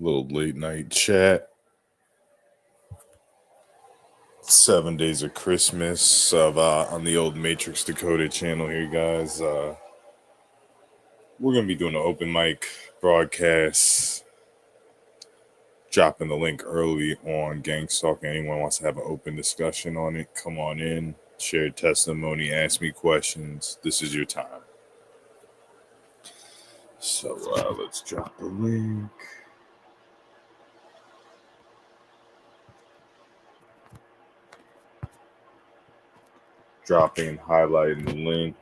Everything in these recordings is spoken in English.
Little late night chat. 7 days of Christmas on the old Matrix Decoded channel here, guys. We're gonna be doing an open mic broadcast. Dropping the link early on Gangstalked. Anyone wants to have an open discussion on it, come on in, share testimony, ask me questions. This is your time. So let's drop the link. Dropping, highlighting the link.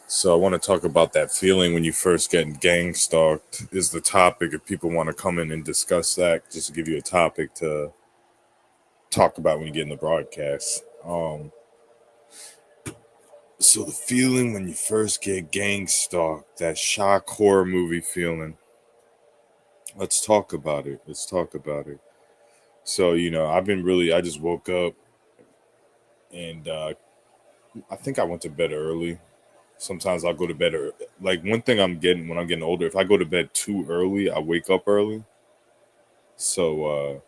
So I want to talk about that feeling when you first get gang stalked is the topic. If people want to come in and discuss that, just to give you a topic to talk about when you get in the broadcast. So the feeling when you first get gang stalked, that shock horror movie feeling. Let's talk about it. So, I just woke up and I think I went to bed early. Sometimes I'll go to bed early. Like one thing when I'm getting older, if I go to bed too early, I wake up early. So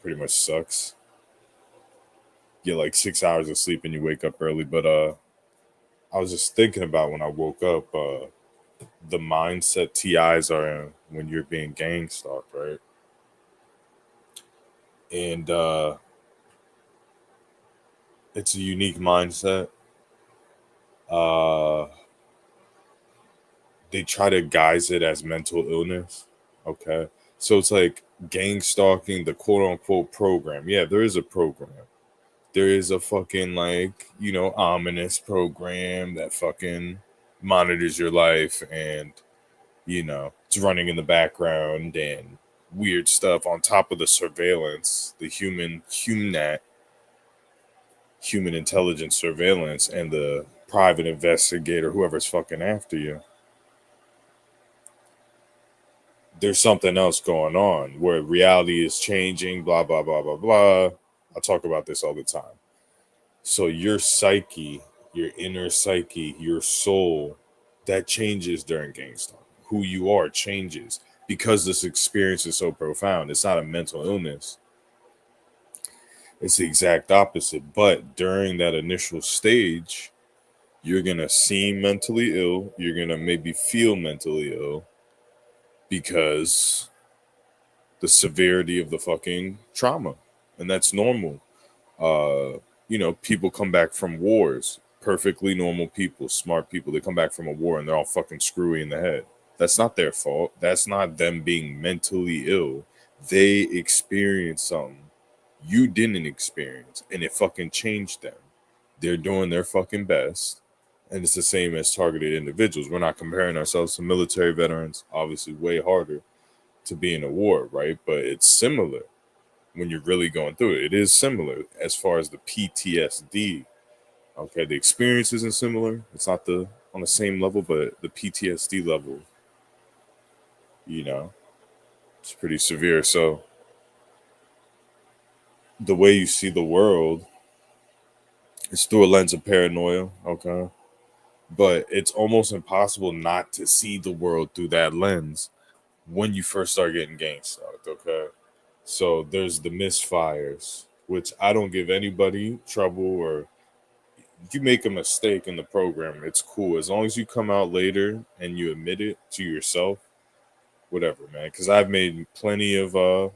pretty much sucks. Get like 6 hours of sleep and you wake up early. But I was just thinking about when I woke up, the mindset TIs are in when you're being gang stalked, right? And it's a unique mindset. They try to guise it as mental illness. Okay. So it's like gang stalking, the quote unquote program. Yeah, there is a program. There is a fucking ominous program that fucking monitors your life and it's running in the background and weird stuff on top of the surveillance, the human intelligence surveillance and the private investigator, whoever's fucking after you. There's something else going on where reality is changing, blah, blah, blah, blah, blah. I talk about this all the time. So your psyche, your inner psyche, your soul, that changes during gang stalking. Who you are changes because this experience is so profound. It's not a mental illness. It's the exact opposite. But during that initial stage, you're going to seem mentally ill. You're going to maybe feel mentally ill because the severity of the fucking trauma. And that's normal. People come back from wars. Perfectly normal people, smart people. They come back from a war and they're all fucking screwy in the head. That's not their fault. That's not them being mentally ill. They experienced something you didn't experience and it fucking changed them. They're doing their fucking best. And it's the same as targeted individuals. We're not comparing ourselves to military veterans. Obviously, way harder to be in a war, right? But it's similar when you're really going through it. It is similar as far as the PTSD. Okay, the experience isn't similar. It's not on the same level, but the PTSD level, it's pretty severe. So the way you see the world is through a lens of paranoia, okay? But it's almost impossible not to see the world through that lens when you first start getting gang stalked, okay? So there's the misfires, which I don't give anybody trouble, or you make a mistake in the program, it's cool. As long as you come out later and you admit it to yourself, whatever, man. Because I've made plenty of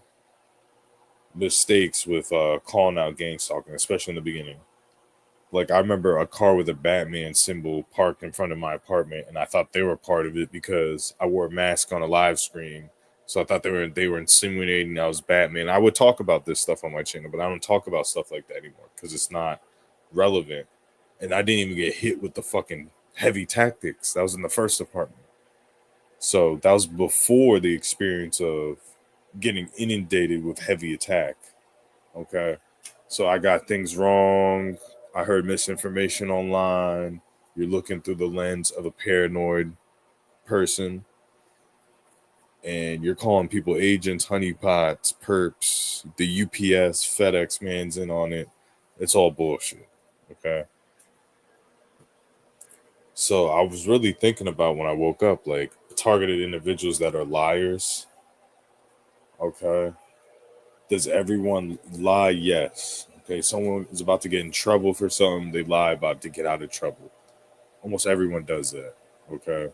mistakes with calling out gang stalking, especially in the beginning. Like I remember a car with a Batman symbol parked in front of my apartment, and I thought they were part of it because I wore a mask on a live stream. So I thought they were insinuating I was Batman. I would talk about this stuff on my channel, but I don't talk about stuff like that anymore because it's not relevant. And I didn't even get hit with the fucking heavy tactics. That was in the first apartment. So that was before the experience of getting inundated with heavy attack. Okay. So I got things wrong. I heard misinformation online. You're looking through the lens of a paranoid person. and you're calling people agents, honeypots, perps, the UPS, FedEx man's in on it. It's all bullshit. Okay. So I was really thinking about when I woke up, like targeted individuals that are liars. Okay. Does everyone lie? Yes. Okay. Someone is about to get in trouble for something, they lie about to get out of trouble. Almost everyone does that. Okay.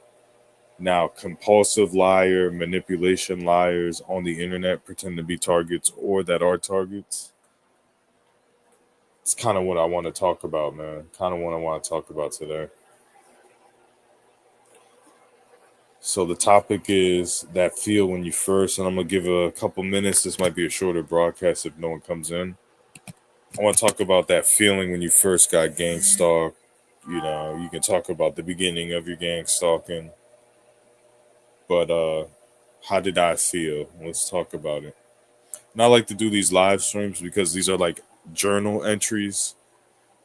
Now, compulsive liar, manipulation liars on the internet pretend to be targets or that are targets. It's kind of what I want to talk about, man. Kind of what I want to talk about today. So the topic is that feel when you first, and I'm gonna give a couple minutes. This might be a shorter broadcast if no one comes in. I want to talk about that feeling when you first got gang stalked. You know, you can talk about the beginning of your gang stalking, but how did I feel? Let's talk about it. And I like to do these live streams because these are like journal entries.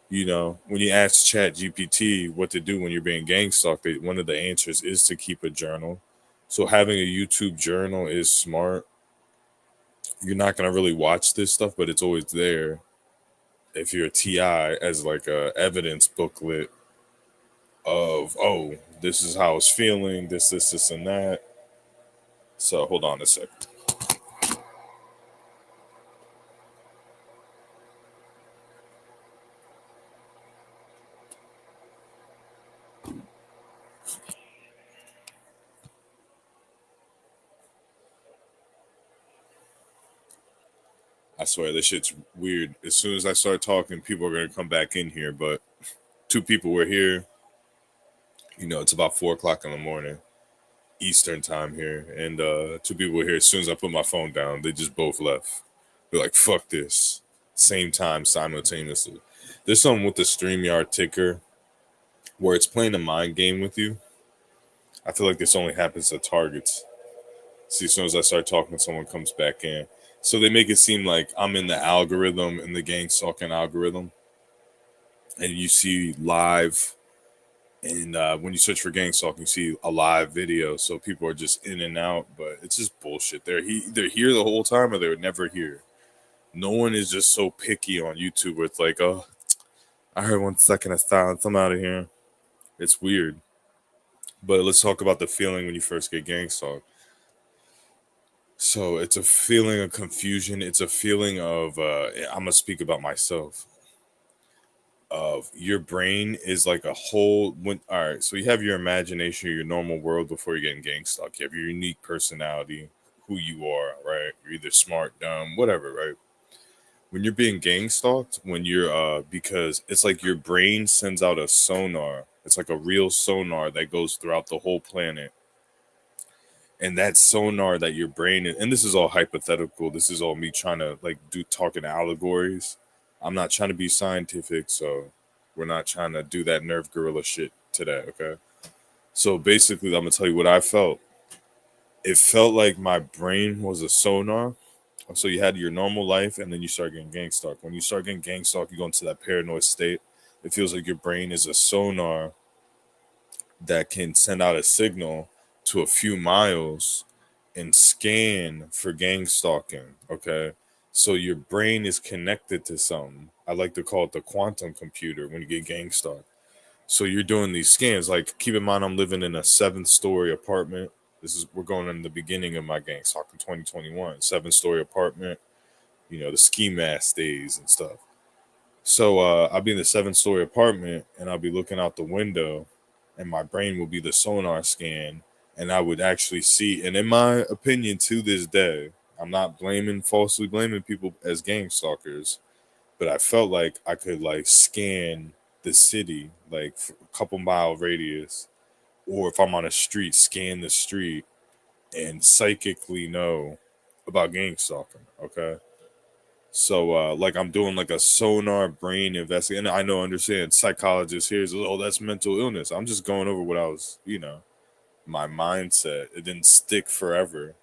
You know, when you ask Chat GPT what to do when you're being gang stalked, one of the answers is to keep a journal. So having a YouTube journal is smart. You're not gonna really watch this stuff, but it's always there. If you're a TI as like a evidence booklet of, oh, this is how I was feeling, this, and that. So hold on a second. I swear this shit's weird. As soon as I start talking, people are gonna come back in here, but two people were here. You know, it's about 4 o'clock in the morning, Eastern time here, and two people were here. As soon as I put my phone down, they just both left. They're like, "Fuck this!" Same time, simultaneously. There's something with the StreamYard ticker where it's playing a mind game with you. I feel like this only happens to targets. See, as soon as I start talking, someone comes back in. So they make it seem like I'm in the algorithm, in the gang stalking algorithm, and you see live. And when you search for gang stalking, you see a live video. So people are just in and out, but it's just bullshit. They're here the whole time, or they're never here. No one is just so picky on YouTube where it's like, oh, I heard 1 second of silence, I'm out of here. It's weird. But let's talk about the feeling when you first get gang stalked. So it's a feeling of confusion. It's a feeling of, I'm going to speak about myself. Of your brain is like a whole, all right, so you have your imagination, your normal world before you're getting gang stalked. You have your unique personality, who you are, right? You're either smart, dumb, whatever, right? When you're being gang stalked, when you're because it's like your brain sends out a sonar. It's like a real sonar that goes throughout the whole planet. And that sonar that your brain is, and this is all hypothetical. This is all me trying to like talking allegories. I'm not trying to be scientific, so we're not trying to do that nerve gorilla shit today, okay? So basically, I'm gonna tell you what I felt. It felt like my brain was a sonar. So you had your normal life, and then you start getting gang stalked. When you start getting gang stalked, you go into that paranoid state. It feels like your brain is a sonar that can send out a signal to a few miles and scan for gang stalking. Okay. So your brain is connected to something. I like to call it the quantum computer when you get gang stalked. So you're doing these scans. Like, keep in mind, I'm living in a 7th-story apartment. We're going in the beginning of my gang stalk in 2021. 7th-story apartment, you know, the ski mask days and stuff. So I'll be in the 7th-story apartment and I'll be looking out the window, and my brain will be the sonar scan, and I would actually see. And in my opinion, to this day, I'm not falsely blaming people as gang stalkers, but I felt like I could like scan the city, like for a couple mile radius, or if I'm on a street, scan the street and psychically know about gang stalking. Okay. So, like, I'm doing like a sonar brain investigation. And I know, understand, psychologists here is, oh, that's mental illness. I'm just going over what I was, my mindset. It didn't stick forever.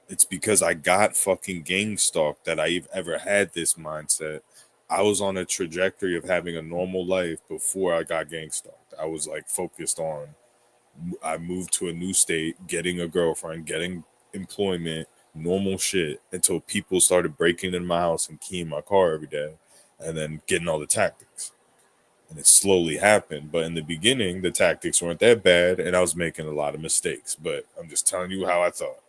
It's because I got fucking gang stalked that I've ever had this mindset. I was on a trajectory of having a normal life before I got gang stalked. I was like focused on, I moved to a new state, getting a girlfriend, getting employment, normal shit, until people started breaking into my house and keying my car every day, and then getting all the tactics. And it slowly happened. But in the beginning, the tactics weren't that bad, and I was making a lot of mistakes. But I'm just telling you how I thought.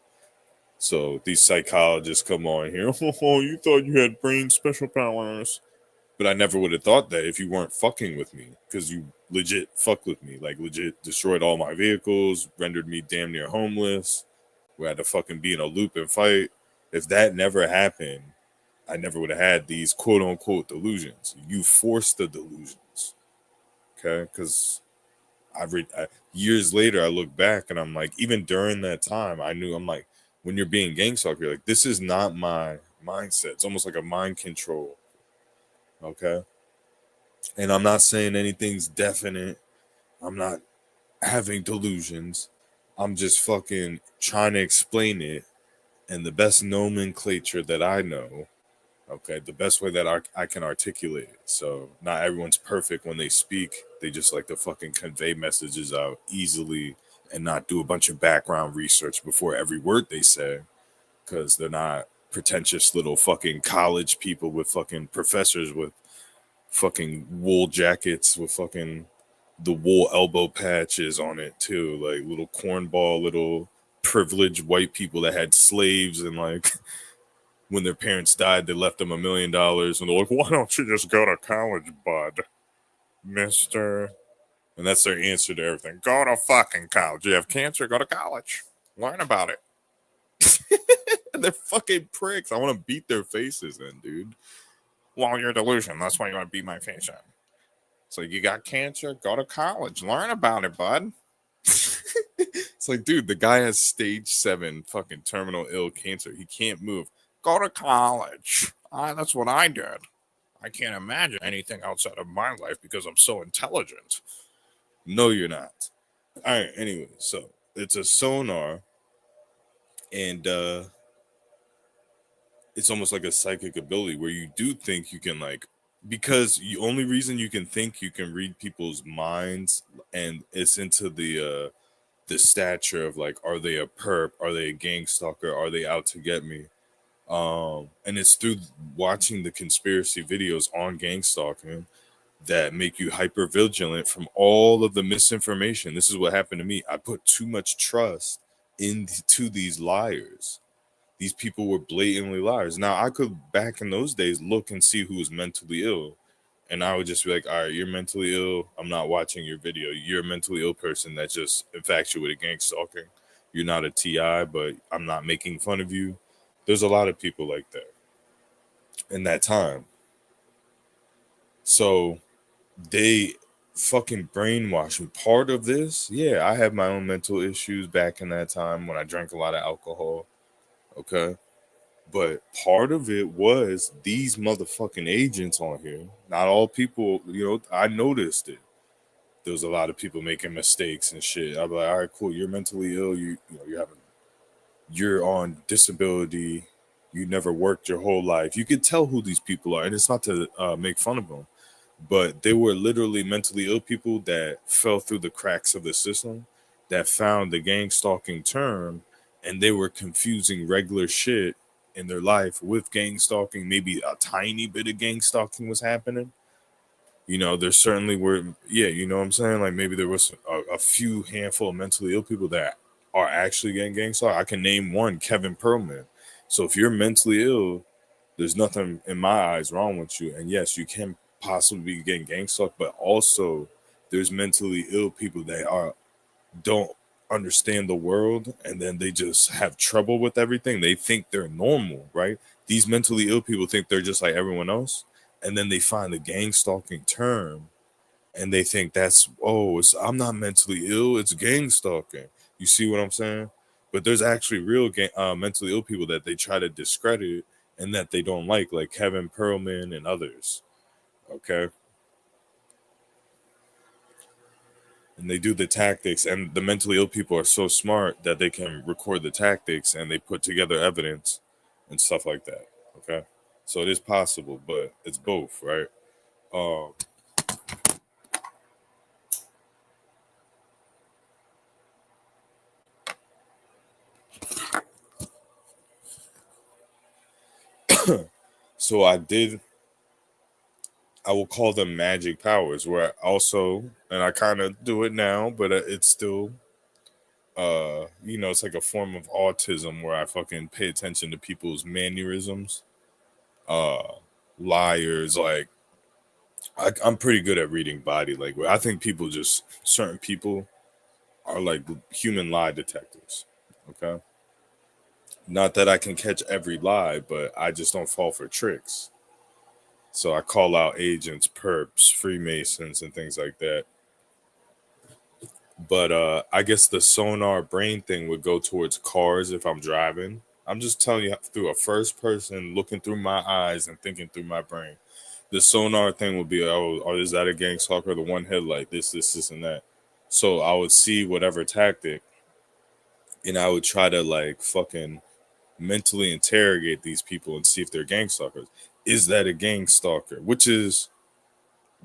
So these psychologists come on here. Oh, you thought you had brain special powers. But I never would have thought that if you weren't fucking with me, because you legit fucked with me. Like, legit destroyed all my vehicles, rendered me damn near homeless. We had to fucking be in a loop and fight. If that never happened, I never would have had these quote unquote delusions. You forced the delusions. Okay? Because years later, I look back and I'm like, even during that time, I knew, I'm like, when you're being gangstalked, you're like, this is not my mindset. It's almost like a mind control. Okay? And I'm not saying anything's definite. I'm not having delusions. I'm just fucking trying to explain it in the best nomenclature that I know. Okay, the best way that I can articulate it. So not everyone's perfect when they speak. They just like to fucking convey messages out easily and not do a bunch of background research before every word they say, because they're not pretentious little fucking college people with fucking professors with fucking wool jackets with fucking the wool elbow patches on it too, like little cornball, little privileged white people that had slaves, and like when their parents died, they left them $1 million, and they're like, "Why don't you just go to college, bud, Mister?" And that's their answer to everything. Go to fucking college. You have cancer, go to college. Learn about it. They're fucking pricks. I want to beat their faces in, dude. Well, you're delusion. That's why you want to beat my face in. So you got cancer? Go to college. Learn about it, bud. It's like, dude, the guy has stage 7 fucking terminal ill cancer. He can't move. Go to college. That's what I did. I can't imagine anything outside of my life because I'm so intelligent. No, you're not. All right, anyway, so it's a sonar, and it's almost like a psychic ability where you do think you can, like, because the only reason you can think you can read people's minds, and it's into the stature of like, are they a perp, are they a gang stalker, are they out to get me, and it's through watching the conspiracy videos on gang stalking that make you hyper vigilant from all of the misinformation. This is what happened to me. I put too much trust into these liars. These people were blatantly liars. Now, I could, back in those days, look and see who was mentally ill. And I would just be like, all right, you're mentally ill. I'm not watching your video. You're a mentally ill person that's just infatuated gang stalking. You're not a TI, but I'm not making fun of you. There's a lot of people like that in that time. So they fucking brainwashed me. Part of this, yeah, I had my own mental issues back in that time when I drank a lot of alcohol. Okay. But part of it was these motherfucking agents on here. Not all people, I noticed it. There was a lot of people making mistakes and shit. I'd be like, all right, cool. You're mentally ill. You're on disability. You never worked your whole life. You could tell who these people are, and it's not to make fun of them, but they were literally mentally ill people that fell through the cracks of the system, that found the gang stalking term, and they were confusing regular shit in their life with gang stalking. Maybe a tiny bit of gang stalking was happening. There certainly were, yeah, you know what I'm saying? Like, maybe there was a few handful of mentally ill people that are actually getting gang stalked. I can name one, Kevin Perlman. So if you're mentally ill, there's nothing in my eyes wrong with you. And yes, you can possibly be getting gang stalked, but also there's mentally ill people that don't understand the world, and then they just have trouble with everything. They think they're normal, right? These mentally ill people think they're just like everyone else, and then they find the gang stalking term, and they think I'm not mentally ill, it's gang stalking. You see what I'm saying? But there's actually real mentally ill people that they try to discredit and that they don't like Kevin Perlman and others. Okay. And they do the tactics, and the mentally ill people are so smart that they can record the tactics and they put together evidence and stuff like that. Okay. So it is possible, but it's both, right? Um, So I will call them magic powers, where I also, and I kind of do it now, but it's still, it's like a form of autism where I fucking pay attention to people's mannerisms, uh, liars. Like, I'm pretty good at reading body language. I think certain people are like human lie detectors. Okay. Not that I can catch every lie, but I just don't fall for tricks. So I call out agents, perps, Freemasons, and things like that. But I guess the sonar brain thing would go towards cars if I'm driving. I'm just telling you through a first person looking through my eyes and thinking through my brain. The sonar thing would be, oh, is that a gang stalker? The one headlight, this, and that. So I would see whatever tactic, and I would try to like fucking mentally interrogate these people and see if they're gang stalkers. Is that a gang stalker?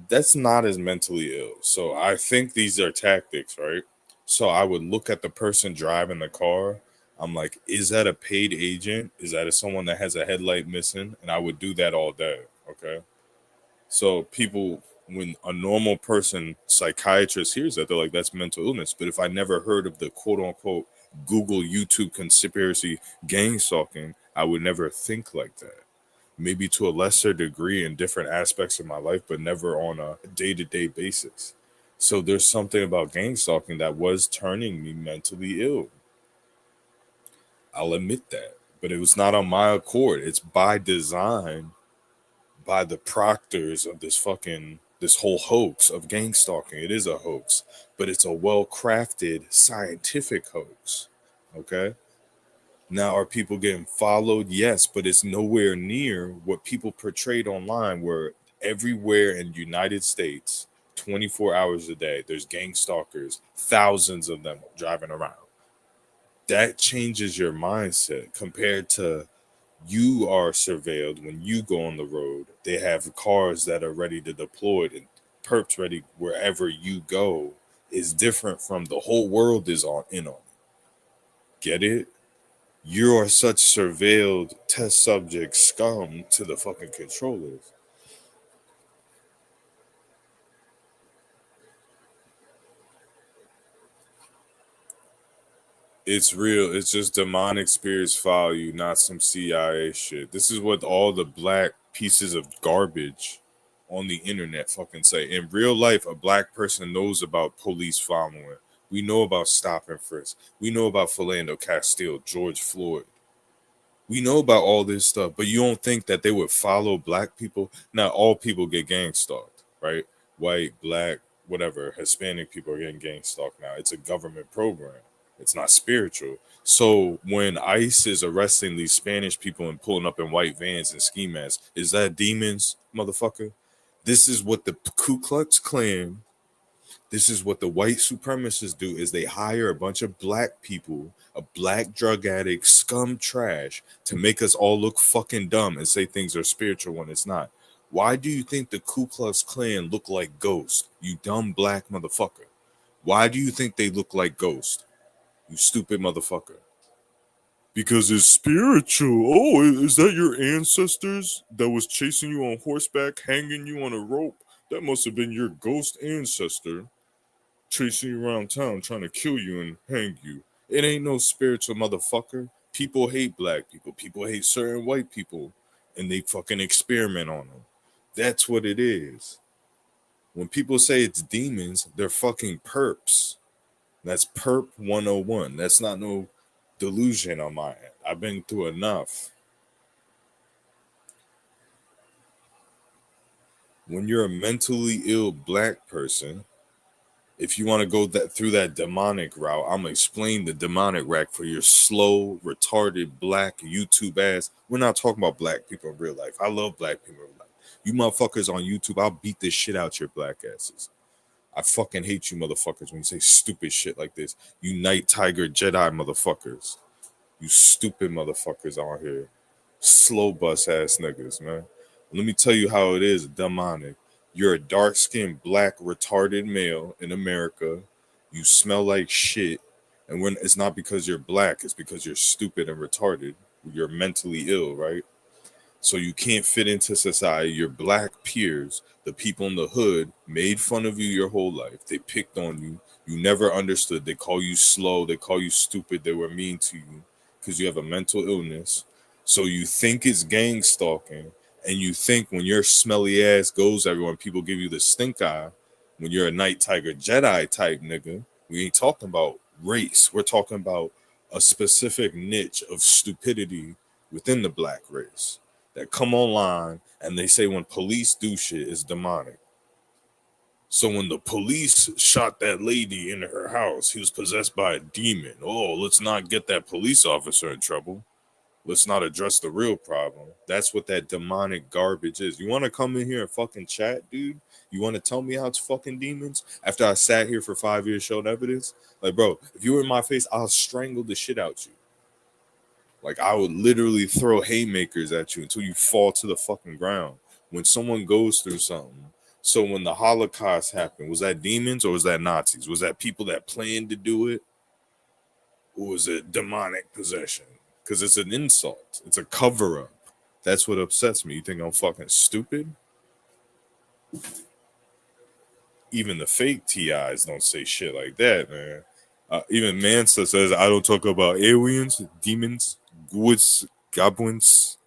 That's not as mentally ill. So I think these are tactics, right? So I would look at the person driving the car. I'm like, is that a paid agent? Is that someone that has a headlight missing? And I would do that all day. Okay. So people, when a normal person, psychiatrist hears that, they're like, that's mental illness. But if I never heard of the quote unquote Google, YouTube conspiracy gang stalking, I would never think like that. Maybe to a lesser degree in different aspects of my life, but never on a day-to-day basis. So there's something about gang stalking that was turning me mentally ill. I'll admit that. But it was not on my accord. It's by design by the proctors of this whole hoax of gang stalking. It is a hoax, but it's a well-crafted scientific hoax. Okay? Now, are people getting followed? Yes, but it's nowhere near what people portrayed online, where everywhere in the United States, 24 hours a day, there's gang stalkers, thousands of them driving around. That changes your mindset compared to you are surveilled when you go on the road. They have cars that are ready to deploy and perps ready wherever you go. Is different from the whole world is in on it. Get it? You are such surveilled test subject scum to the fucking controllers. It's real. It's just demonic spirits follow you, not some CIA shit. This is what all the black pieces of garbage on the internet fucking say. In real life, a black person knows about police following. We know about stop and frisk. We know about Philando Castile, George Floyd. We know about all this stuff, but you don't think that they would follow black people? Not all people get gang stalked, right? White, black, whatever, Hispanic people are getting gang stalked now. It's a government program. It's not spiritual. So when ICE is arresting these Spanish people and pulling up in white vans and ski masks, is that demons, motherfucker? This is what the Ku Klux Klan, this is what the white supremacists do, is they hire a bunch of black people, a black drug addict, scum trash, to make us all look fucking dumb and say things are spiritual when it's not. Why do you think the Ku Klux Klan look like ghosts, you dumb black motherfucker? Why do you think they look like ghosts, you stupid motherfucker? Because it's spiritual. Oh, is that your ancestors that was chasing you on horseback, hanging you on a rope? That must have been your ghost ancestor chasing you around town trying to kill you and hang you. It ain't no spiritual, motherfucker. People hate black people. People hate certain white people, and they fucking experiment on them. That's what it is. When people say it's demons, they're fucking perps. That's perp 101. That's not no delusion on my end. I've been through enough. When you're a mentally ill black person, if you want to go through that demonic route, I'm gonna explain the demonic route for your slow, retarded black YouTube ass. We're not talking about black people in real life. I love black people in real life. You motherfuckers on YouTube, I'll beat this shit out your black asses. I fucking hate you motherfuckers when you say stupid shit like this. You Night Tiger Jedi motherfuckers. You stupid motherfuckers on here. Slow bus ass niggas, man. Let me tell you how it is demonic. You're a dark skinned, black, retarded male in America. You smell like shit. And when it's not because you're black, it's because you're stupid and retarded. You're mentally ill, right? So you can't fit into society. Your black peers, the people in the hood, made fun of you your whole life. They picked on you. You never understood. They call you slow. They call you stupid. They were mean to you because you have a mental illness. So you think it's gang stalking, and you think when your smelly ass goes everywhere, people give you the stink eye. When you're a night tiger Jedi type nigga, we ain't talking about race. We're talking about a specific niche of stupidity within the black race that come online and they say when police do shit is demonic. So when the police shot that lady in her house, he was possessed by a demon. Oh, let's not get that police officer in trouble. Let's not address the real problem. That's what that demonic garbage is. You want to come in here and fucking chat, dude? You want to tell me how it's fucking demons? After I sat here for 5 years, showed evidence? Like, bro, if you were in my face, I'll strangle the shit out you. Like, I would literally throw haymakers at you until you fall to the fucking ground. When someone goes through something. So when the Holocaust happened, was that demons or was that Nazis? Was that people that planned to do it? Or was it demonic possession? Because it's an insult. It's a cover up. That's what upsets me. You think I'm fucking stupid? Even the fake TIs don't say shit like that, man. Even Mansa says, I don't talk about aliens, demons, ghouls, goblins,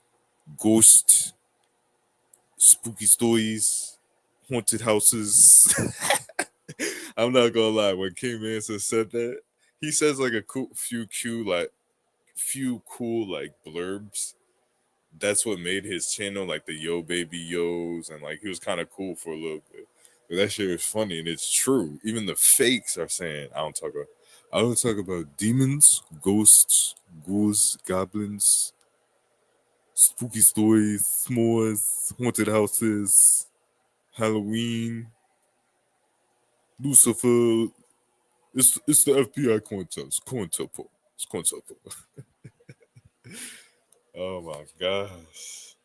ghosts, spooky stories, haunted houses. I'm not gonna lie. When King Mansa said that, he says like a few cool like blurbs. That's what made his channel like the yo baby yos, and like he was kind of cool for a little bit. But that shit was funny and it's true. Even the fakes are saying I don't talk about demons, ghosts, ghouls, goblins, spooky stories, s'mores, haunted houses, Halloween, Lucifer. It's the FBI COINTELPRO. It's COINTELPRO. Oh my gosh.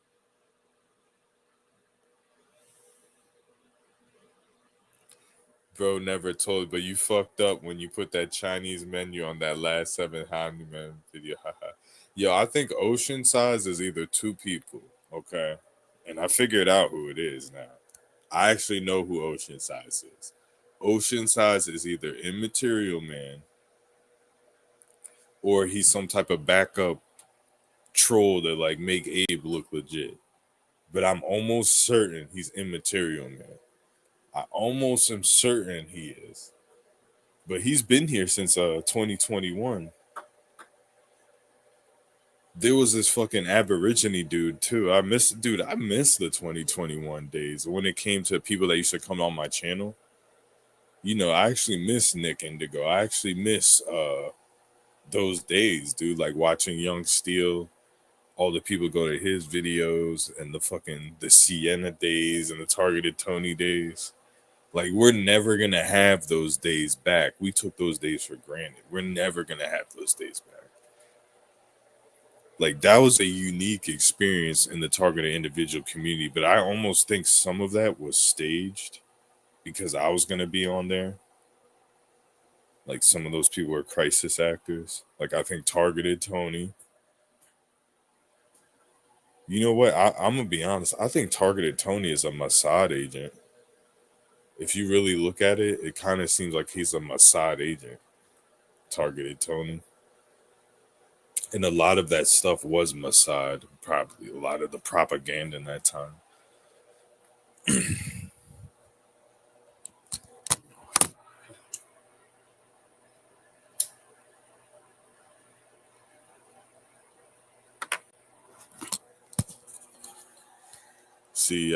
Bro never told, but you fucked up when you put that Chinese menu on that last 7 Handyman video. Yo, I think Ocean Size is either two people, okay? And I figured out who it is now. I actually know who Ocean Size is. Ocean Size is either Immaterial Man or he's some type of backup troll that like make Abe look legit. But I'm almost certain he's Immaterial Man. I almost am certain he is. But he's been here since 2021. There was this fucking Aborigine dude too. I miss the 2021 days when it came to people that used to come on my channel. You know, I actually miss Nick Indigo. I actually miss those days, dude. Like watching Young Steel, all the people go to his videos, and the Sienna days and the Targeted Tony days. Like, we're never gonna have those days back. We took those days for granted. We're never gonna have those days back. Like, that was a unique experience in the targeted individual community, but I almost think some of that was staged because I was gonna be on there. Like, some of those people were crisis actors. Like, I think Targeted Tony. You know what? I'm gonna be honest. I think Targeted Tony is a Mossad agent. If you really look at it, it kind of seems like he's a Mossad agent. Targeted Tony. And a lot of that stuff was Mossad, probably. A lot of the propaganda in that time. See,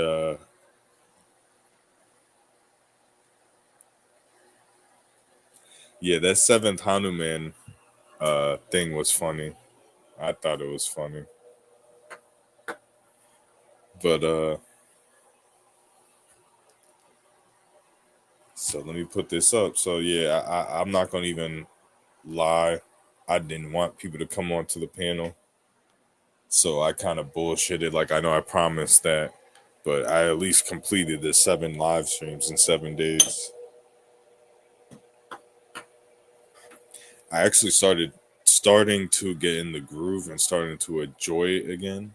yeah, that seventh Hanuman thing was funny. I thought it was funny. But so let me put this up. So yeah, I'm not gonna even lie. I didn't want people to come onto the panel. So I kind of bullshitted. Like, I know I promised that, but I at least completed the 7 live streams in 7 days. I actually starting to get in the groove and starting to enjoy it again.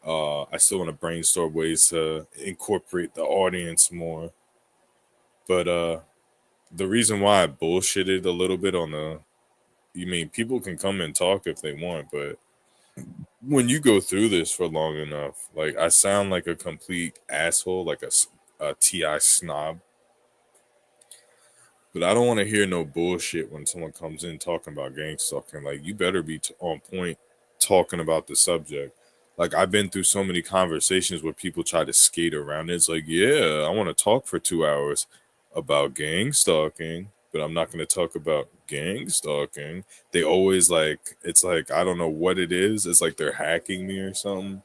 I still want to brainstorm ways to incorporate the audience more. But the reason why I bullshitted a little bit on the, you mean people can come and talk if they want, but when you go through this for long enough, like I sound like a complete asshole, like a TI snob. But I don't want to hear no bullshit when someone comes in talking about gang stalking. Like, you better be on point talking about the subject. Like, I've been through so many conversations where people try to skate around it. It's like, yeah, I want to talk for 2 hours about gang stalking, but I'm not going to talk about gang stalking. They always like, it's like, I don't know what it is. It's like they're hacking me or something.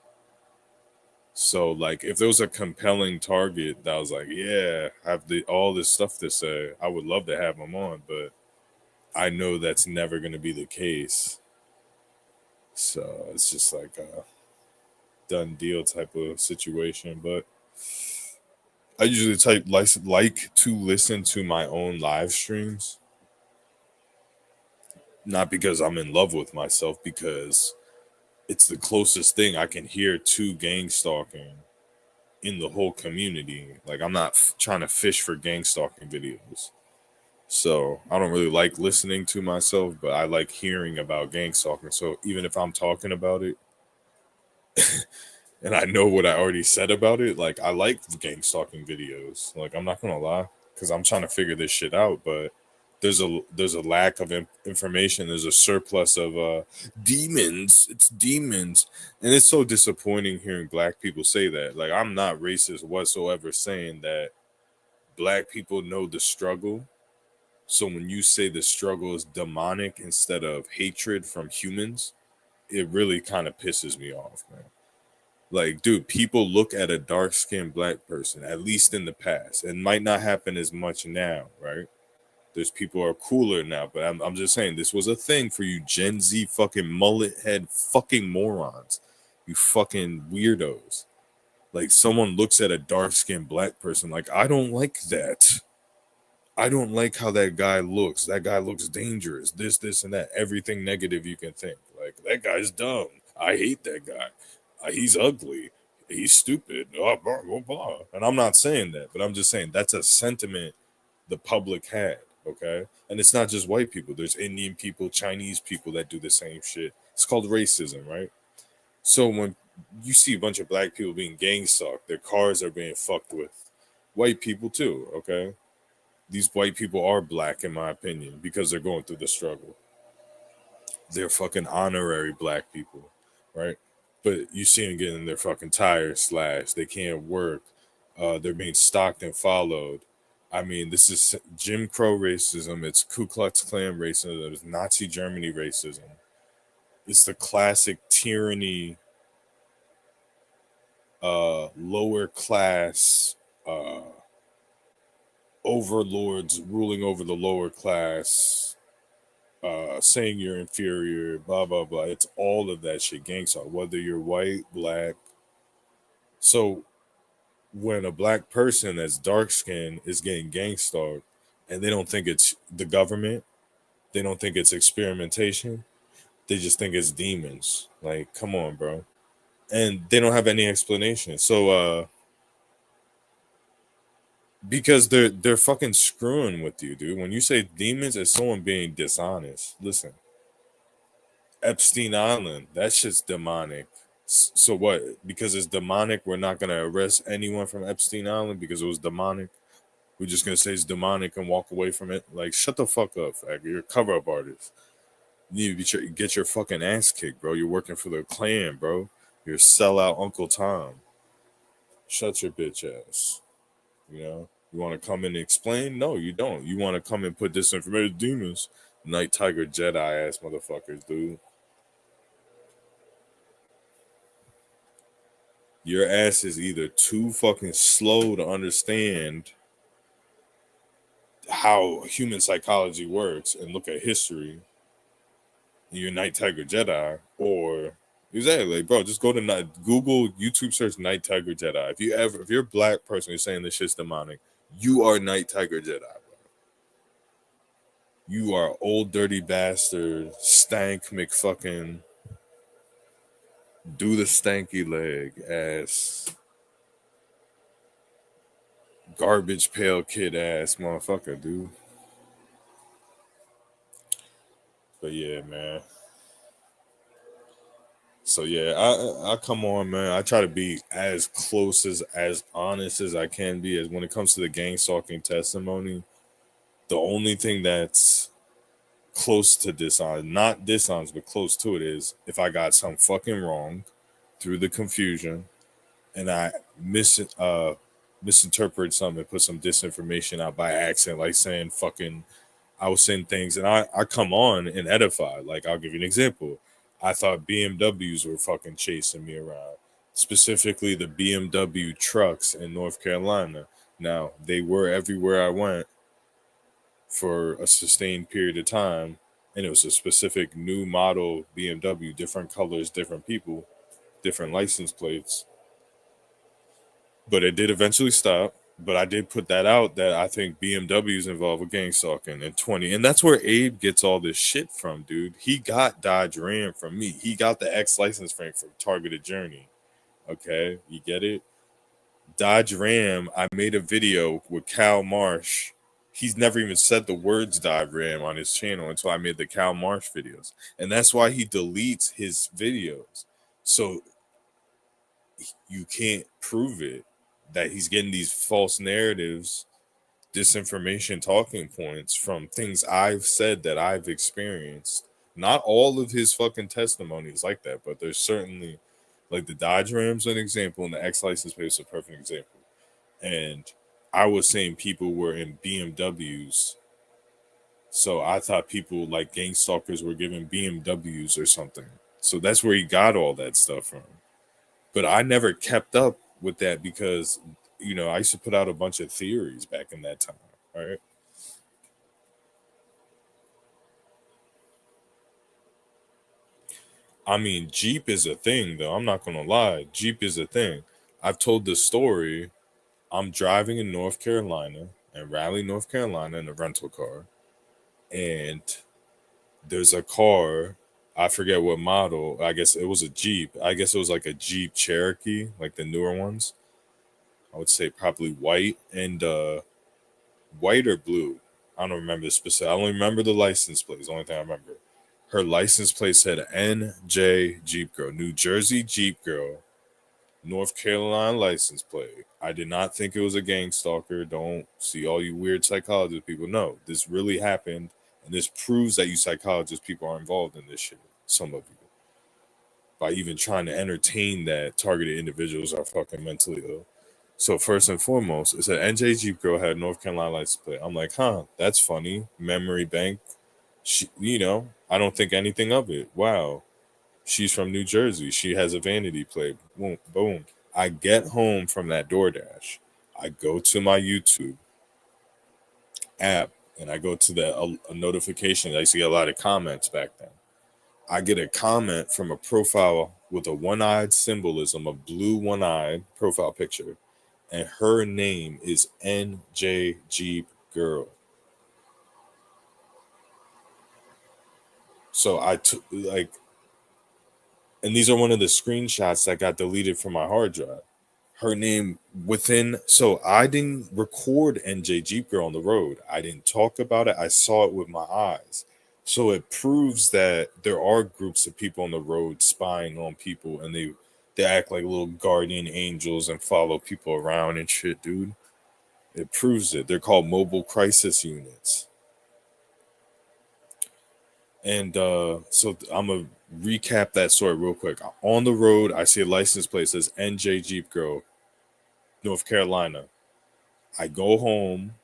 So, like, if there was a compelling target that was like, yeah, I have all this stuff to say, I would love to have them on, but I know that's never going to be the case. So it's just like a done deal type of situation. But I usually like to listen to my own live streams, not because I'm in love with myself, because it's the closest thing I can hear to gang stalking in the whole community. Like, I'm not trying to fish for gang stalking videos. So I don't really like listening to myself, but I like hearing about gang stalking. So even if I'm talking about it and I know what I already said about it, like, I like gang stalking videos. Like, I'm not gonna lie, because I'm trying to figure this shit out. But there's a lack of information. There's a surplus of demons. It's demons, and it's so disappointing hearing black people say that. Like, I'm not racist whatsoever, saying that black people know the struggle. So when you say the struggle is demonic instead of hatred from humans, it really kind of pisses me off, man. Like, dude, people look at a dark skinned black person, at least in the past. It might not happen as much now, right? There's people who are cooler now, but I'm just saying this was a thing for you Gen Z fucking mullet head fucking morons. You fucking weirdos. Like, someone looks at a dark skinned black person like, I don't like that. I don't like how that guy looks. That guy looks dangerous. This, and that. Everything negative you can think. Like, that guy's dumb. I hate that guy. He's ugly. He's stupid. Blah, blah, blah, blah. And I'm not saying that, but I'm just saying that's a sentiment the public had. Okay. And it's not just white people. There's Indian people, Chinese people that do the same shit. It's called racism, right? So when you see a bunch of black people being gang stalked, their cars are being fucked with. White people too, okay? These white people are black, in my opinion, because they're going through the struggle. They're fucking honorary black people, right? But you see them getting their fucking tires slashed. They can't work. They're being stalked and followed. I mean, this is Jim Crow racism. It's Ku Klux Klan racism. It's Nazi Germany racism. It's the classic tyranny, lower class, overlords ruling over the lower class, saying you're inferior, blah blah blah. It's all of that shit, gang stalk. Whether you're white, black. So when a black person that's dark skinned is getting gang stalked, and they don't think it's the government, they don't think it's experimentation, they just think it's demons. Like, come on, bro. And they don't have any explanation. So because they're fucking screwing with you, dude. When you say demons, it's someone being dishonest. Listen, Epstein Island, that shit's demonic. So what? Because it's demonic, we're not gonna arrest anyone from Epstein Island because it was demonic. We're just gonna say it's demonic and walk away from it. Like, shut the fuck up, fag. You're a cover-up artist. You need to get your fucking ass kicked, bro. You're working for the Klan, bro. You're a sellout Uncle Tom. Shut your bitch ass. You know? You want to come in and explain? No, you don't. You want to come and put disinformation demons. Night Tiger Jedi ass motherfuckers, dude. Your ass is either too fucking slow to understand how human psychology works and look at history, you're Night Tiger Jedi, or exactly, like, bro, just go to Google, YouTube search Night Tiger Jedi. If you're a black person, you're saying this shit's demonic, you are Night Tiger Jedi, bro. You are old dirty bastard, stank McFucking Do the stanky leg ass, garbage pail kid ass motherfucker, dude. But yeah, man. So yeah, I come on, man. I try to be as close as honest as I can be. As when it comes to the gang stalking testimony, the only thing that's close to dishonest, not dishonest, but close to it, is if I got something fucking wrong through the confusion and I misinterpret something and put some disinformation out by accident, like saying fucking, I was saying things, and I come on and edify. Like, I'll give you an example. I thought BMWs were fucking chasing me around, specifically the BMW trucks in North Carolina. Now, they were everywhere I went for a sustained period of time, and it was a specific new model BMW, different colors, different people, different license plates. But it did eventually stop. But I did put that out that I think BMWs involved with gang stalking and 20. And that's where Abe gets all this shit from, dude. He got Dodge Ram from me. He got the X license frame from Targeted Journey. Okay, you get it? Dodge Ram, I made a video with Cal Marsh. He's never even said the words Dodge Ram on his channel until I made the Cal Marsh videos. And that's why he deletes his videos. So you can't prove it, that he's getting these false narratives, disinformation talking points from things I've said that I've experienced. Not all of his fucking testimonies like that, but there's certainly, like, the Dodge Ram's an example, and the X license plate is a perfect example. And I was saying people were in BMWs, so I thought people like gang stalkers were giving BMWs or something. So that's where he got all that stuff from. But I never kept up with that because, I used to put out a bunch of theories back in that time. Right. I mean, Jeep is a thing, though. I'm not going to lie. Jeep is a thing. I've told this story. I'm driving in North Carolina, in Raleigh, North Carolina, in a rental car. And there's a car. I forget what model. I guess it was a Jeep. I guess it was like a Jeep Cherokee, like the newer ones. I would say probably white and white or blue. I don't remember the specific. I only remember the license plate. It's the only thing I remember. Her license plate said NJ Jeep Girl, New Jersey Jeep Girl, North Carolina license plate. I did not think it was a gang stalker. Don't see all you weird psychologist people. No, this really happened, and this proves that you psychologist people are involved in this shit. Some of you, by even trying to entertain that targeted individuals are fucking mentally ill. So first and foremost, it said NJ Jeep Girl had North Carolina license plate. I'm like, that's funny. Memory bank. I don't think anything of it. Wow. She's from New Jersey. She has a vanity plate. Boom, boom. I get home from that DoorDash. I go to my YouTube app and I go to a notification. I used to get a lot of comments back then. I get a comment from a profile with a one-eyed symbolism, a blue one-eyed profile picture, and her name is NJ Jeep Girl. So I took, like, and these are one of the screenshots that got deleted from my hard drive. Her name so I didn't record NJ Jeep Girl on the road. I didn't talk about it. I saw it with my eyes. So it proves that there are groups of people on the road spying on people, and they act like little guardian angels and follow people around and shit, dude. It proves it. They're called mobile crisis units. And so I'm going to recap that story real quick. On the road, I see a license plate that says NJ Jeep Girl, North Carolina. I go home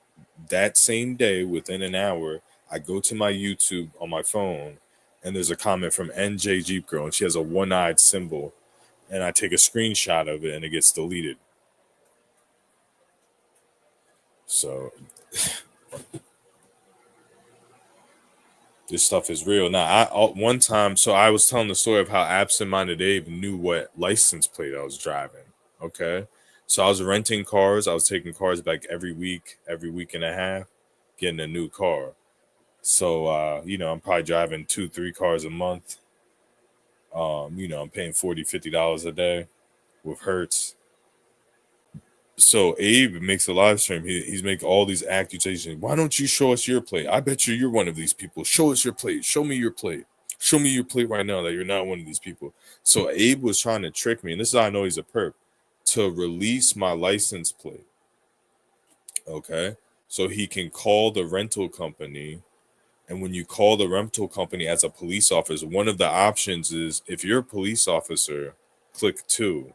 that same day, within an hour. I go to my YouTube on my phone, and there's a comment from NJ Jeep Girl, and she has a one-eyed symbol. And I take a screenshot of it, and it gets deleted. So this stuff is real. Now, one time, so I was telling the story of how absent-minded Abe knew what license plate I was driving. Okay, so I was renting cars. I was taking cars back every week and a half, getting a new car. So I'm probably driving 2-3 cars a month. I'm paying $40-$50 a day with Hertz. So Abe makes a live stream. He's making all these accusations. Why don't you show us your plate? I bet you're one of these people. Show us your plate. Show me your plate. Show me your plate right now that you're not one of these people. So Abe was trying to trick me, and this is how I know he's a perp, to release my license plate. Okay. So he can call the rental company. And when you call the rental company as a police officer, one of the options is, if you're a police officer, click 2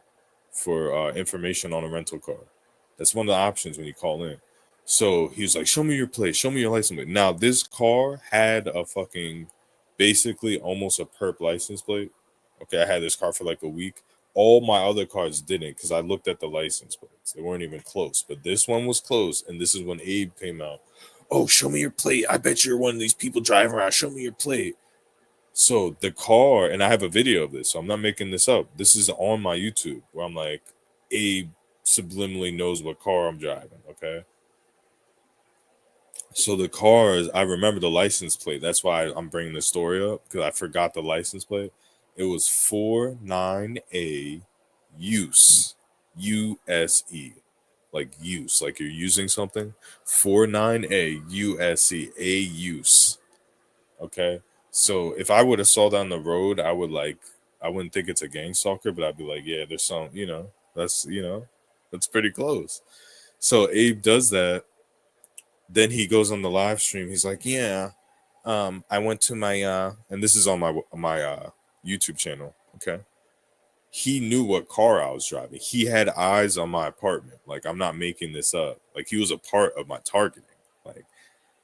for information on a rental car. That's one of the options when you call in. So he was like, show me your plate, show me your license plate. Now, this car had a fucking, basically almost a perp license plate. Okay, I had this car for like a week. All my other cars didn't, because I looked at the license plates. They weren't even close. But this one was close, and this is when Abe came out. Oh, show me your plate. I bet you're one of these people driving around. Show me your plate. So the car, and I have a video of this, so I'm not making this up. This is on my YouTube where I'm like, Abe subliminally knows what car I'm driving. Okay. So the cars, I remember the license plate. That's why I'm bringing the story up, because I forgot the license plate. It was 49A use, USE, like use, like you're using something. 49A USE, a use. Okay. So if I would have saw down the road, I wouldn't think it's a gang stalker, but I'd be like, yeah, there's some, that's pretty close. So Abe does that. Then he goes on the live stream. He's like, yeah, I went to my, and this is on my YouTube channel. Okay. He knew what car I was driving. He had eyes on my apartment. Like, I'm not making this up. Like, he was a part of my targeting. Like,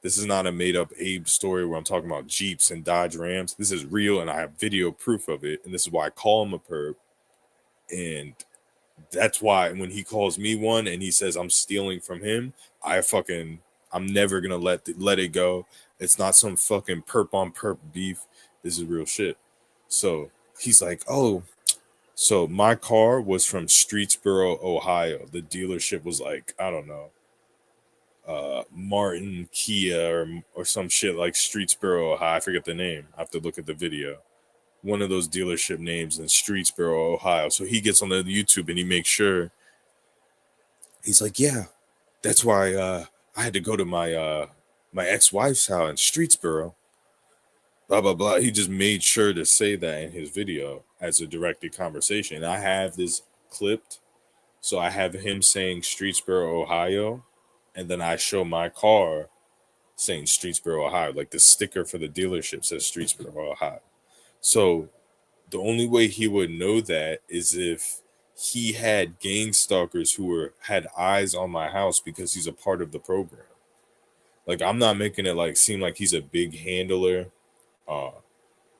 this is not a made up Abe story where I'm talking about Jeeps and Dodge Rams. This is real, and I have video proof of it. And this is why I call him a perp. And that's why when he calls me one and he says I'm stealing from him, I'm never gonna let it go. It's not some fucking perp on perp beef. This is real shit. So he's like, oh, so my car was from Streetsboro, Ohio. The dealership was like, I don't know, Martin Kia or some shit like Streetsboro, Ohio. I forget the name. I have to look at the video. One of those dealership names in Streetsboro, Ohio. So he gets on the YouTube and he makes sure. He's like, yeah, that's why I had to go to my ex-wife's house in Streetsboro. Blah blah blah. He just made sure to say that in his video as a directed conversation. I have this clipped, so I have him saying Streetsboro, Ohio, and then I show my car saying Streetsboro, Ohio. Like the sticker for the dealership says Streetsboro, Ohio. So the only way he would know that is if he had gang stalkers who had eyes on my house, because he's a part of the program. Like, I'm not making it like seem like he's a big handler,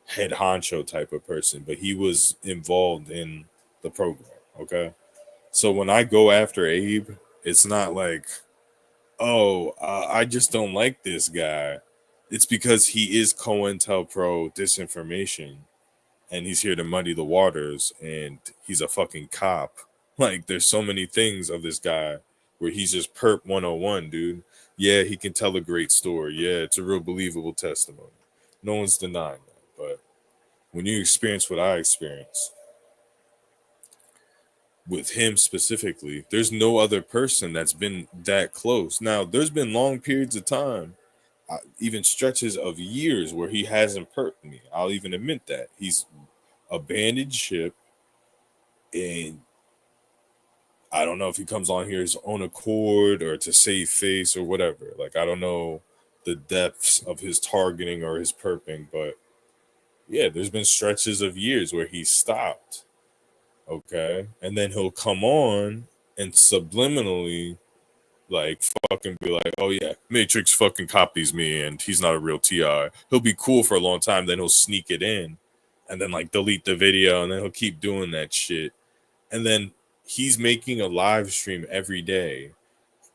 head honcho type of person, but he was involved in the program. Okay. So when I go after Abe, it's not like, oh, I just don't like this guy. It's because he is COINTELPRO disinformation, and he's here to muddy the waters, and he's a fucking cop. Like, there's so many things of this guy where he's just perp 101, dude. Yeah, he can tell a great story. Yeah, it's a real believable testimony. No one's denying that. But when you experience what I experienced with him specifically, there's no other person that's been that close. Now, there's been long periods of time, even stretches of years, where he hasn't perked me. I'll even admit that. He's abandoned ship, and I don't know if he comes on here his own accord or to save face or whatever. Like, I don't know the depths of his targeting or his perping, but yeah, there's been stretches of years where he stopped. Okay. And then he'll come on and subliminally like fucking be like, oh yeah, Matrix fucking copies me and he's not a real TI. He'll be cool for a long time, then he'll sneak it in and then like delete the video, and then he'll keep doing that shit. And then he's making a live stream every day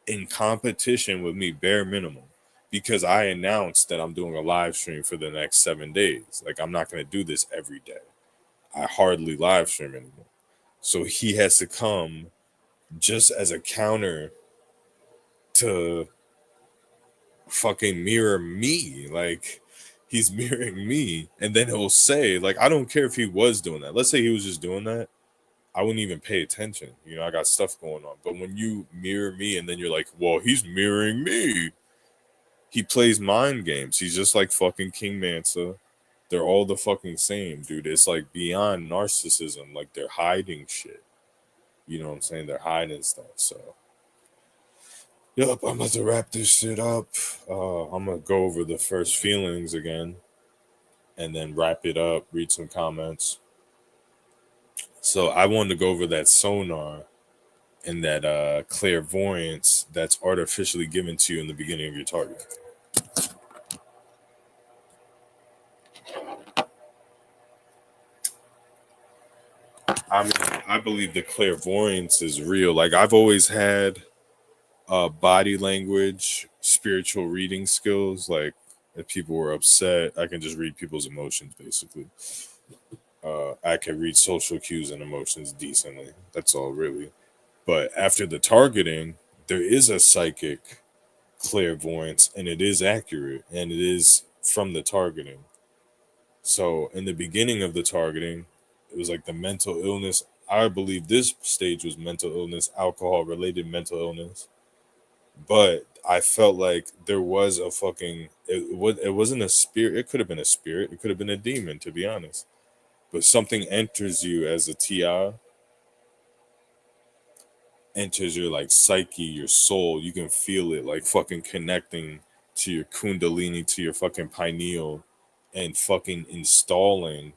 in competition with me, bare minimum, because I announced that I'm doing a live stream for the next 7 days. Like, I'm not going to do this every day. I hardly live stream anymore. So he has to come just as a counter to fucking mirror me. Like, he's mirroring me. And then he'll say, like, I don't care if he was doing that. Let's say he was just doing that. I wouldn't even pay attention. You know, I got stuff going on. But when you mirror me and then you're like, well, he's mirroring me. He plays mind games. He's just like fucking King Mansa. They're all the fucking same, dude. It's like beyond narcissism. Like they're hiding shit. You know what I'm saying? They're hiding stuff. So, yep, I'm about to wrap this shit up. I'm going to go over the first feelings again and then wrap it up, read some comments. So, I wanted to go over that sonar and that clairvoyance that's artificially given to you in the beginning of your target. I mean, I believe the clairvoyance is real. Like I've always had body language, spiritual reading skills. Like if people were upset, I can just read people's emotions basically. I can read social cues and emotions decently. That's all really. But after the targeting, there is a psychic clairvoyance and it is accurate and it is from the targeting. So in the beginning of the targeting, it was like the mental illness. I believe this stage was mental illness, alcohol related mental illness. But I felt like there was a fucking it wasn't a spirit. It could have been a spirit. It could have been a demon, to be honest. But something enters you as a TI, enters your like psyche, your soul. You can feel it like fucking connecting to your kundalini, to your fucking pineal, and fucking installing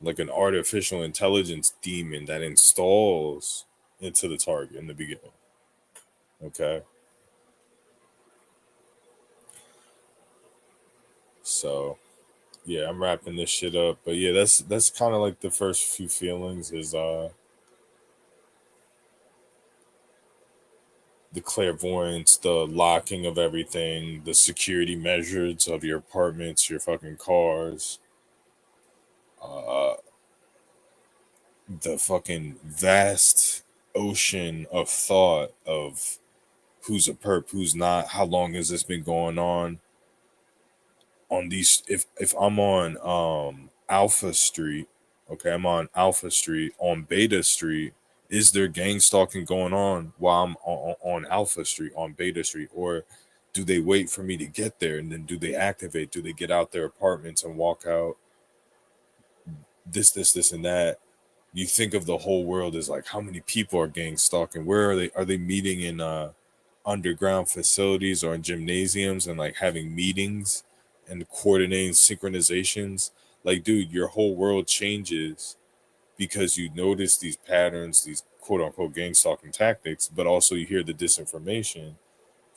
like an artificial intelligence demon that installs into the target in the beginning. Okay. So yeah, I'm wrapping this shit up. But yeah, that's kind of like the first few feelings is the clairvoyance, the locking of everything, the security measures of your apartments, your fucking cars, uh the fucking vast ocean of thought of who's a perp, who's not, how long has this been going on these, if I'm on Alpha Street, okay, I'm on Alpha Street, on Beta Street, is there gang stalking going on while I'm on Alpha Street, on Beta Street, or do they wait for me to get there and then do they activate? Do they get out their apartments and walk out? This, and that. You think of the whole world as like how many people are gang stalking? Where are they? Are they meeting in underground facilities or in gymnasiums and like having meetings and coordinating synchronizations? Like, dude, your whole world changes because you notice these patterns, these quote unquote gang stalking tactics, but also you hear the disinformation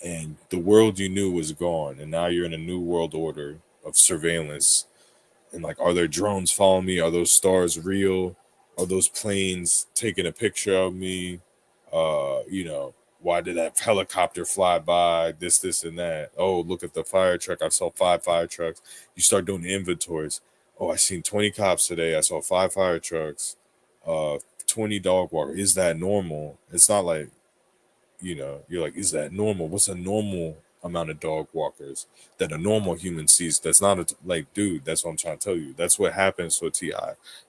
and the world you knew was gone. And now you're in a new world order of surveillance. And like, are there drones following me? Are those stars real? Are those planes taking a picture of me? You know, why did that helicopter fly by? This, and that. Oh, look at the fire truck. I saw 5 fire trucks. You start doing inventories. Oh, I seen 20 cops today. I saw 5 fire trucks, 20 dog walkers. Is that normal? It's not like, you know, you're like, is that normal? What's a normal amount of dog walkers that a normal human sees? That's not like, dude, that's what I'm trying to tell you. That's what happens to a TI.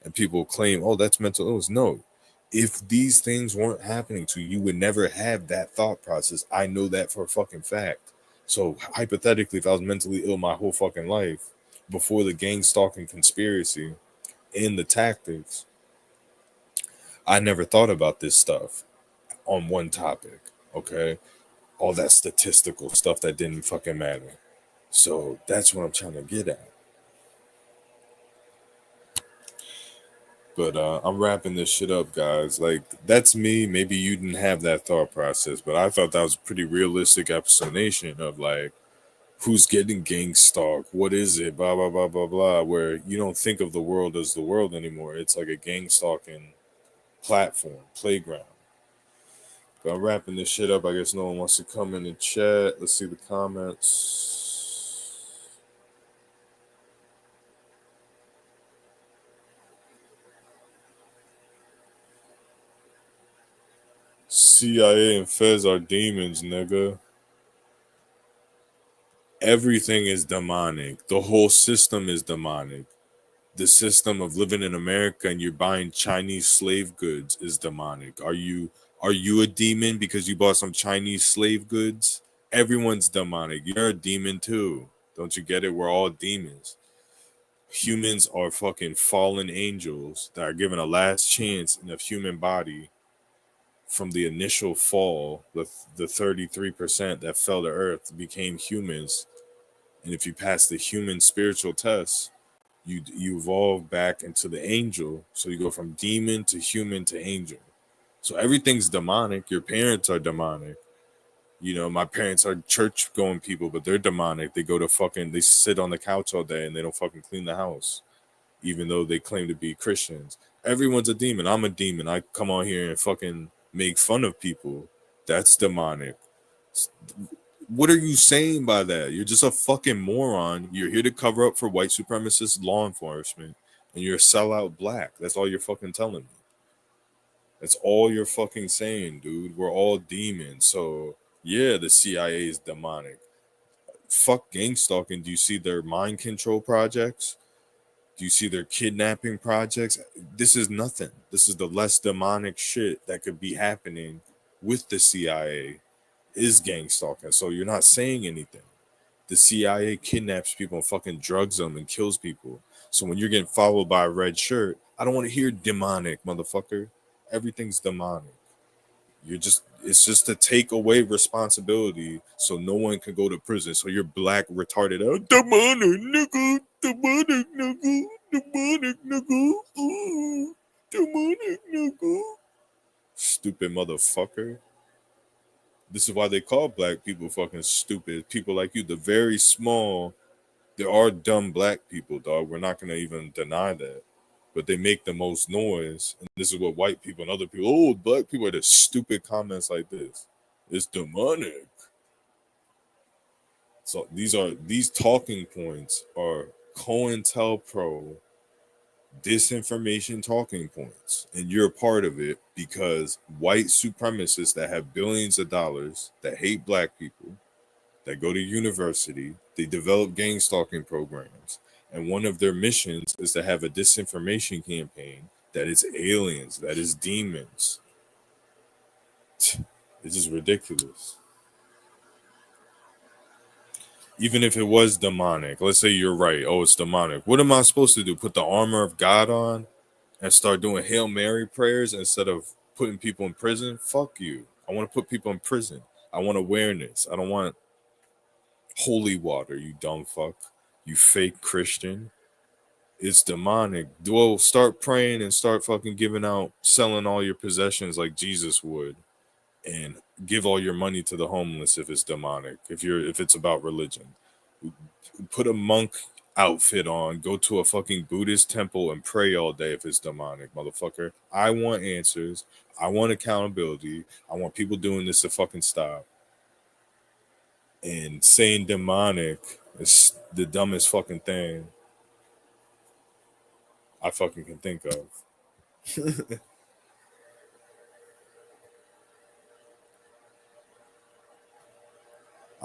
And people claim, oh, that's mental illness. No, if these things weren't happening to you, you would never have that thought process. I know that for a fucking fact. So hypothetically, if I was mentally ill my whole fucking life before the gang stalking conspiracy and the tactics, I never thought about this stuff on one topic. Okay. All that statistical stuff that didn't fucking matter. So that's what I'm trying to get at. But I'm wrapping this shit up, guys. Like, that's me. Maybe you didn't have that thought process, but I thought that was a pretty realistic explanation of like who's getting gang stalked, what is it, blah blah blah blah blah. Where you don't think of the world as the world anymore. It's like a gang stalking platform, playground. But I'm wrapping this shit up. I guess no one wants to come in and chat. Let's see the comments. CIA and Feds are demons, nigga. Everything is demonic. The whole system is demonic. The system of living in America and you're buying Chinese slave goods is demonic. Are you a demon because you bought some Chinese slave goods? Everyone's demonic. You're a demon too. Don't you get it? We're all demons. Humans are fucking fallen angels that are given a last chance in a human body from the initial fall. The 33% that fell to earth became humans. And if you pass the human spiritual test, you evolve back into the angel. So you go from demon to human to angel. So everything's demonic. Your parents are demonic. You know, my parents are church going people, but they're demonic. They sit on the couch all day and they don't fucking clean the house, even though they claim to be Christians. Everyone's a demon. I'm a demon. I come on here and fucking make fun of people. That's demonic. What are you saying by that? You're just a fucking moron. You're here to cover up for white supremacist law enforcement, and you're a sellout black. That's all you're fucking telling me. That's all you're fucking saying, dude. We're all demons. So yeah, the CIA is demonic. Fuck gang stalking. Do you see their mind control projects? Do you see their kidnapping projects? This is nothing. This is the less demonic shit that could be happening with the CIA is gang stalking. So you're not saying anything. The CIA kidnaps people and fucking drugs them and kills people. So when you're getting followed by a red shirt, I don't want to hear demonic, motherfucker. Everything's demonic. It's just to take away responsibility so no one can go to prison. So you're black retarded out. Demonic nigga, demonic nigga, demonic nigga, ooh, demonic nigga. Stupid motherfucker. This is why they call black people fucking stupid. People like you, the very small, there are dumb black people, dog. We're not gonna even deny that. But they make the most noise. And this is what white people and other people, oh, black people are the stupid comments like this. It's demonic. So these talking points are COINTELPRO disinformation talking points, and you're a part of it because white supremacists that have billions of dollars that hate black people, that go to university, they develop gang stalking programs, and one of their missions is to have a disinformation campaign that is aliens, that is demons. It's just ridiculous. Even if it was demonic, let's say you're right, oh, it's demonic, what am I supposed to do, put the armor of God on and start doing Hail Mary prayers instead of putting people in prison? Fuck you. I want to put people in prison. I want awareness. I don't want holy water, you dumb fuck. You fake Christian. It's demonic. Well, start praying and start fucking giving out, selling all your possessions like Jesus would, and give all your money to the homeless if it's demonic. If it's about religion, put a monk outfit on, go to a fucking Buddhist temple and pray all day if it's demonic, motherfucker. I want answers. I want accountability. I want people doing this to fucking stop. And saying demonic is the dumbest fucking thing I fucking can think of.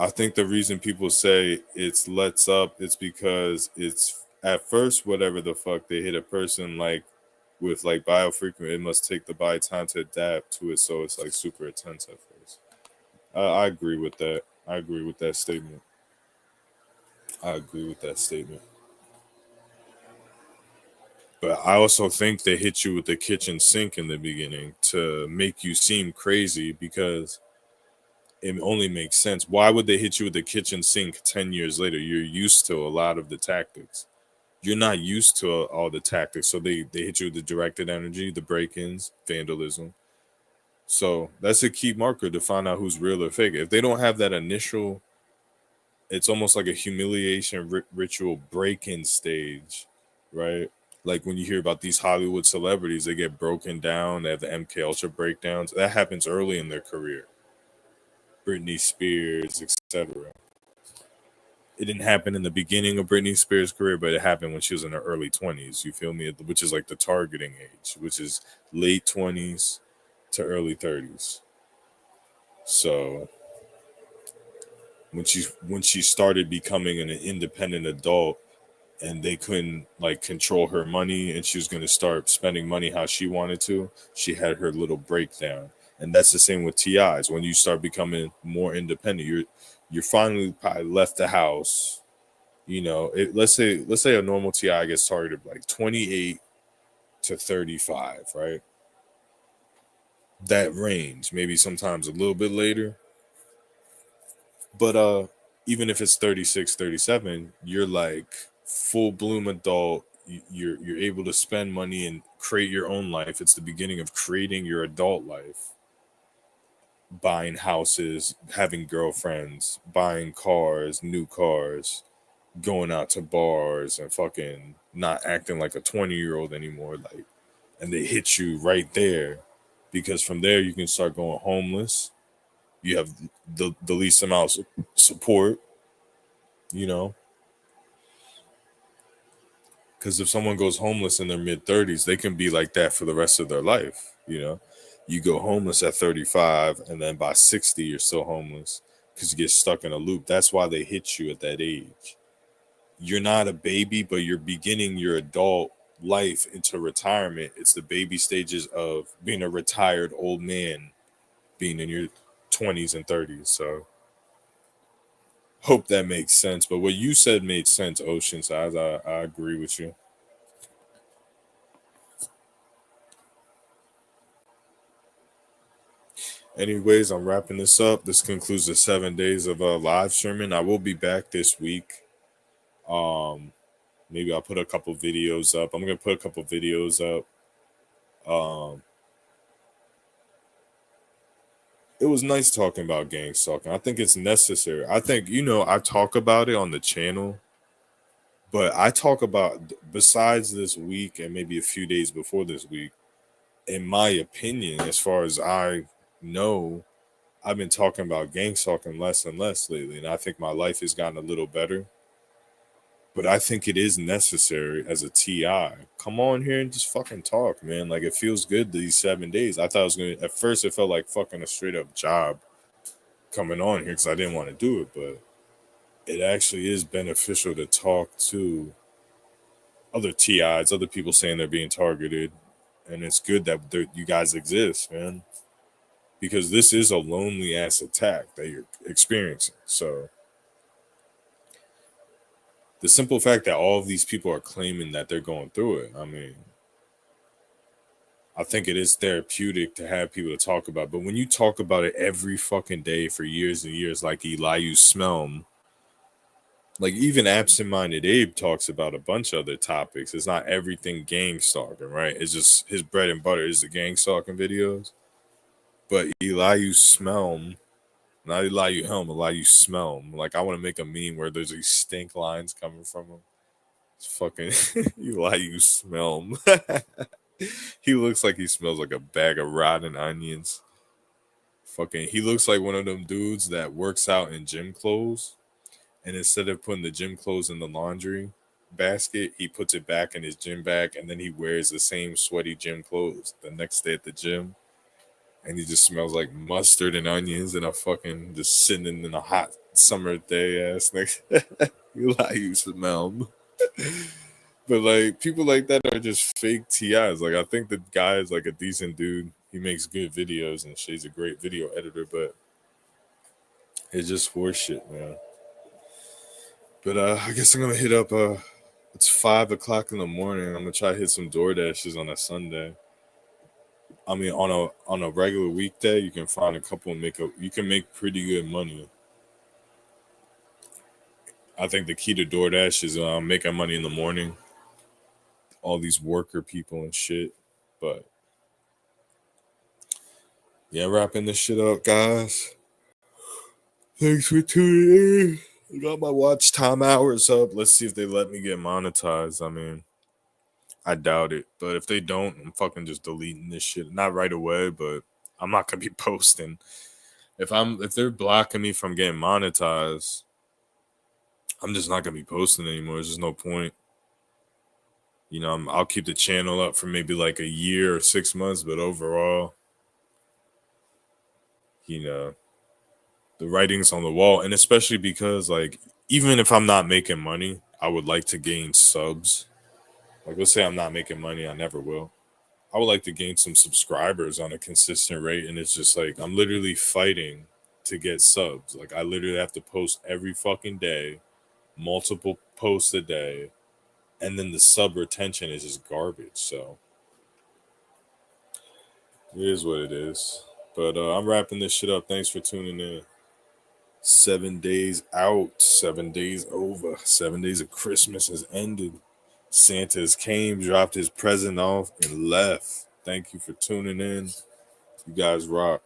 I think the reason people say it's lets up is because it's at first whatever the fuck they hit a person like with like biofrequency, it must take the body time to adapt to it, so it's like super intense at first. I agree with that. I agree with that statement. I agree with that statement. But I also think they hit you with the kitchen sink in the beginning to make you seem crazy because it only makes sense. Why would they hit you with the kitchen sink 10 years later? You're used to a lot of the tactics. You're not used to all the tactics. So they hit you with the directed energy, the break-ins, vandalism. So that's a key marker to find out who's real or fake. If they don't have that initial, it's almost like a humiliation ritual break-in stage, right? Like when you hear about these Hollywood celebrities, they get broken down, they have the MK Ultra breakdowns. That happens early in their career. Britney Spears, etc. It didn't happen in the beginning of Britney Spears' career, but it happened when she was in her early 20s. You feel me? Which is like the targeting age, which is late 20s to early 30s. So when she started becoming an independent adult, and they couldn't like control her money, and she was going to start spending money how she wanted to, she had her little breakdown. And that's the same with TIs. When you start becoming more independent, you're finally probably left the house. Let's say a normal TI gets targeted like 28 to 35, right? That range, maybe sometimes a little bit later. But even if it's 36, 37, you're like full bloom adult. You're able to spend money and create your own life. It's the beginning of creating your adult life. Buying houses, having girlfriends, buying cars, new cars, going out to bars and fucking not acting like a 20-year-old anymore. Like, and they hit you right there, because from there you can start going homeless. You have the least amount of support, you know, because if someone goes homeless in their mid-30s, they can be like that for the rest of their life. You go homeless at 35, and then by 60 you're still homeless because you get stuck in a loop. That's why they hit you at that age. You're not a baby, but you're beginning your adult life into retirement. It's the baby stages of being a retired old man, being in your 20s and 30s. So hope that makes sense. But what you said made sense, Oceanside. I agree with you. Anyways, I'm wrapping this up. This concludes the 7 days of live streaming. I will be back this week. Maybe I'll put a couple videos up. I'm gonna put a couple videos up. Um, it was nice talking about gang stalking. I think it's necessary. I think I talk about it on the channel, but I talk about, besides this week and maybe a few days before this week, in my opinion, as far as I know, I've been talking about gang stalking less and less lately, and I think my life has gotten a little better. But I think it is necessary as a TI. Come on here and just fucking talk, man. Like, it feels good these 7 days. I thought I was gonna. At first, it felt like fucking a straight up job coming on here because I didn't want to do it, but it actually is beneficial to talk to other TIs, other people saying they're being targeted, and it's good that you guys exist, man. Because this is a lonely ass attack that you're experiencing. So the simple fact that all of these people are claiming that they're going through it, I mean, I think it is therapeutic to have people to talk about. But when you talk about it every fucking day for years and years, like Elias Smelm, like even absent-minded Abe talks about a bunch of other topics. It's not everything gang stalking, right? It's just his bread and butter is the gang stalking videos. But Elias Smelm, not Elias Helm, Elias Smelm. Like, I want to make a meme where there's these stink lines coming from him. It's fucking Elias Smelm. He looks like he smells like a bag of rotten onions. Fucking, he looks like one of them dudes that works out in gym clothes, and instead of putting the gym clothes in the laundry basket, he puts it back in his gym bag, and then he wears the same sweaty gym clothes the next day at the gym, and he just smells like mustard and onions, and a fucking just sitting in a hot summer day ass nigga. You lie, you smell. But like, people like that are just fake TIs. Like, I think the guy is like a decent dude. He makes good videos and shit. He's a great video editor, but it's just horseshit, man. But I guess I'm gonna hit up. It's 5 o'clock in the morning. I'm gonna try to hit some DoorDashes on a Sunday. I mean, on a regular weekday, you can find a couple and you can make pretty good money. I think the key to DoorDash is making money in the morning. All these worker people and shit, but yeah, wrapping this shit up, guys. Thanks for tuning in. I got my watch time hours up. Let's see if they let me get monetized. I mean, I doubt it, but if they don't, I'm fucking just deleting this shit. Not right away, but I'm not gonna be posting. If they're blocking me from getting monetized, I'm just not gonna be posting anymore. There's just no point. I'll keep the channel up for maybe like a year or 6 months, but overall, you know, the writings on the wall, and especially because like even if I'm not making money, I would like to gain subs. Like let's say I'm not making money, I never will. I would like to gain some subscribers on a consistent rate, and it's just like I'm literally fighting to get subs. Like I literally have to post every fucking day, multiple posts a day, and then the sub retention is just garbage. So it is what it is. But I'm wrapping this shit up. Thanks for tuning in. 7 days out, 7 days over, 7 days of Christmas has ended. Santa's came, dropped his present off, and left. Thank you for tuning in. You guys rock.